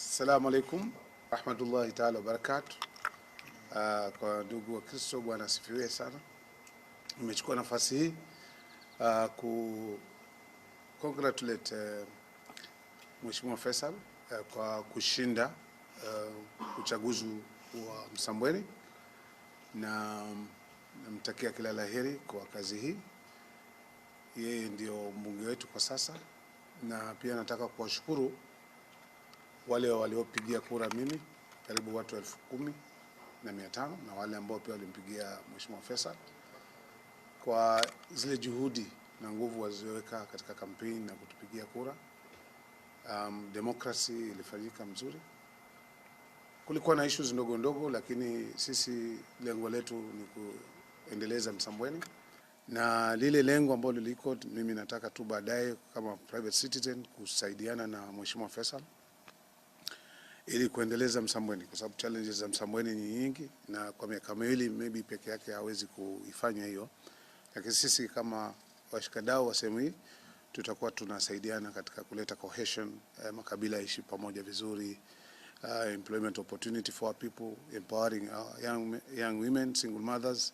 Assalamu alaikum rahmatullahi ta'ala wa barakatuh. Kwa ndugu wa Kristo, Bwana asifiwe sana. Nimechukua nafasi hii ku congratulate Mheshimiwa Feisal kwa kushinda uchaguzi wa Msambweni, na namtakia kila laheri kwa kazi hii. Yeye ndio mbunge wetu kwa sasa, na pia nataka kuwashukuru wale waliopigia kura mimi, karibu watu 10,500, na wale ambao pia walimpigia Mheshimiwa Feisal kwa zile juhudi na nguvu walizoweka katika kampeni na kutupigia kura. Demokrasi ilifanyika mzuri. Kulikuwa na issues ndogo ndogo, lakini sisi lengo letu ni kuendeleza Msambweni, na lile lengo ambalo liko, mimi nataka tu baadaye kama private citizen kusaidiana na Mheshimiwa Feisal ili kuendeleza Msambweni, kwa sababu challenges za Msambweni ni nyingi, na kwa miaka miwili maybe peke yake hawezi kuifanya hiyo. Lakini sisi kama washikadau wa sehemu hii tutakuwa tunasaidiana katika kuleta cohesion, makabila ishi pamoja vizuri, employment opportunity for our people, empowering young women, single mothers,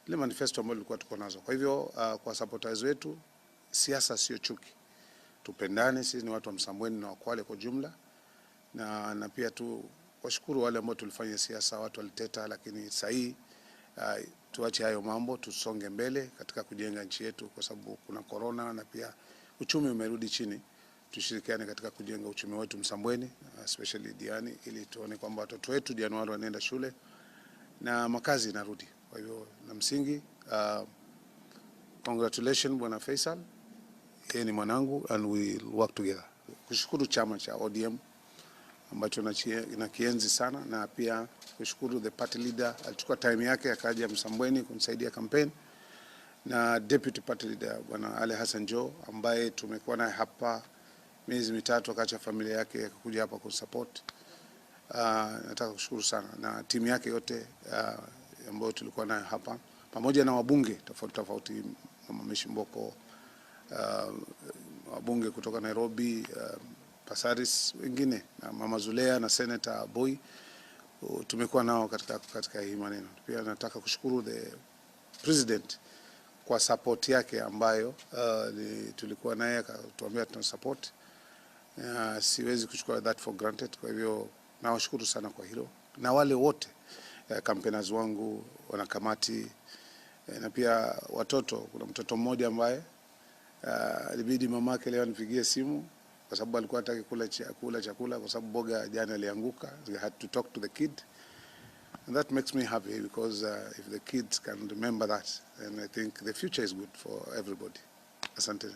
ile manifesto ambayo tulikuwa tuko nazo. Kwa hivyo kwa supporters wetu, siasa sio chuki, tupendane. Sisi ni watu wa Msambweni na Wakwale kwa jumla, na pia tu washukuru wale ambao tulifanya siasa, watu waliteta, lakini sasa hii tuache hayo mambo, tusonge mbele katika kujenga nchi yetu, kwa sababu kuna corona na pia uchumi umerudi chini. Tushirikiane katika kujenga uchumi wetu Msambweni, especially Diani, ili tuone kwamba watoto wetu Januari wanaenda shule na makazi inarudi. Kwa hivyo na msingi, congratulations Bwana Feisal, yeye ni mwanangu and we work together. Kushukuru chama cha ODM ambacho nakienzi sana, na pia kushukuru the party leader, alichukua time yake akaja Msambweni kunisaidia campaign, na deputy party leader Bwana Hassan Joho ambaye tumekuwa naye hapa miezi mitatu, akaacha familia yake akakuja hapa kusupport. Nataka kushukuru sana na timu yake yote ambayo tulikuwa nayo hapa, pamoja na wabunge tofauti, Mama Mshimboko, wabunge kutoka Nairobi, Pasaris wengine, na Mama Zulea na Senator Boy, tumekuwa nao katika hii maneno. Pia nataka kushukuru the president kwa support yake ambayo tulikuwa naye, akatuambia tuna support. Siwezi kuchukua that for granted. Kwa hivyo nawashukuru sana kwa hilo, na wale wote campaigners wangu, wanakamati, na pia watoto. Kuna mtoto mmoja ambaye ilibidi mamake leo nipigie simu kwa sababu alikuwa hataki kula chakula kwa sababu Boga jana alianguka. We had to talk to the kid, and that makes me happy, because if the kids can remember that, then I think the future is good for everybody. Asante.